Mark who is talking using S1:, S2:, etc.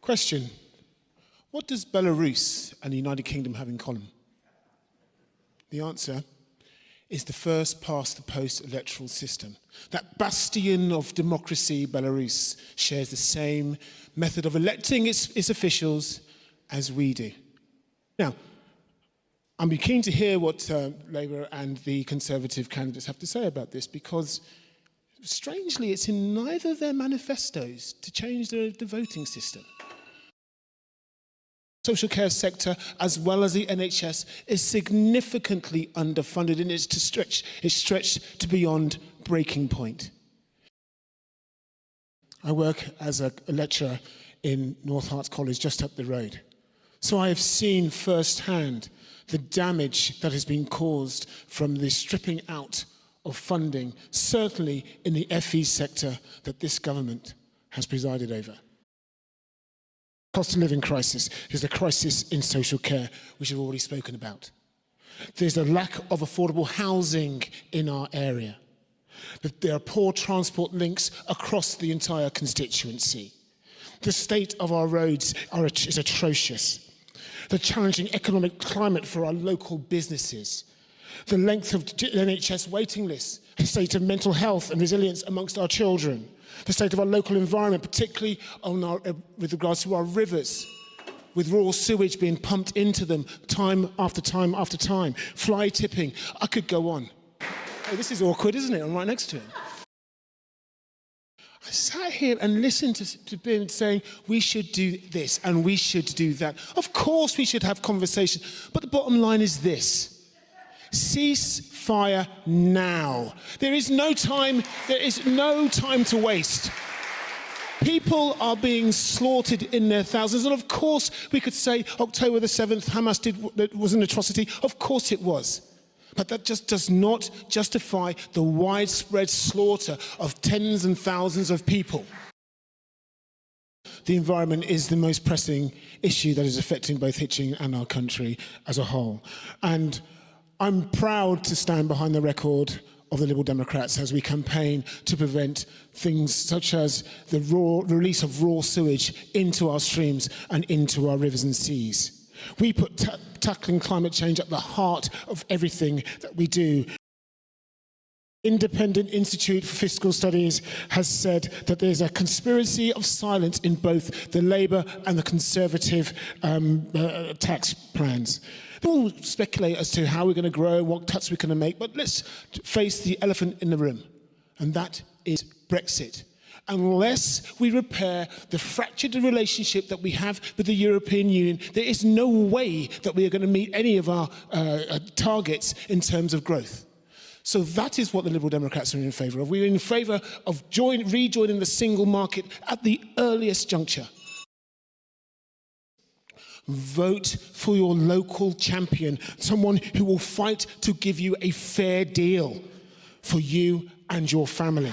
S1: Question: what does Belarus and the United Kingdom have in common? The answer is the first past the post electoral system. That bastion of democracy, Belarus, shares the same method of electing its officials as we do. Now, I'd be keen to hear what Labour and the Conservative candidates have to say about this, because strangely it's in neither of their manifestos to change the voting system. Social care sector, as well as the NHS, is significantly underfunded, and it's stretched to beyond breaking point. I work as a lecturer in North Herts College, just up the road. So I have seen firsthand the damage that has been caused from the stripping out of funding, certainly in the FE sector that this government has presided over. Cost of living crisis is a crisis in social care, which I've already spoken about. There's a lack of affordable housing in our area. There are poor transport links across the entire constituency. The state of our roads is atrocious. The challenging economic climate for our local businesses. The length of NHS waiting lists, the state of mental health and resilience amongst our children, the state of our local environment, particularly with regards to our rivers, with raw sewage being pumped into them time after time after time, fly tipping. I could go on. Oh, this is awkward, isn't it? I'm right next to him. I sat here and listened to Ben saying we should do this and we should do that. Of course we should have conversation, but the bottom line is this. Cease fire now. There is no time to waste. People are being slaughtered in their thousands, and of course we could say October the 7th, Hamas was an atrocity. Of course it was. But that just does not justify the widespread slaughter of tens and thousands of people. The environment is the most pressing issue that is affecting both Hitchin and our country as a whole. And I'm proud to stand behind the record of the Liberal Democrats as we campaign to prevent things such as the release of raw sewage into our streams and into our rivers and seas. We put tackling climate change at the heart of everything that we do. Independent Institute for Fiscal Studies has said that there's a conspiracy of silence in both the Labour and the Conservative tax plans. People speculate as to how we're going to grow, what cuts we're going to make, but let's face the elephant in the room, and that is Brexit. Unless we repair the fractured relationship that we have with the European Union, there is no way that we are going to meet any of our targets in terms of growth. So that is what the Liberal Democrats are in favour of. We're in favour of rejoining the single market at the earliest juncture. Vote for your local champion, someone who will fight to give you a fair deal for you and your family.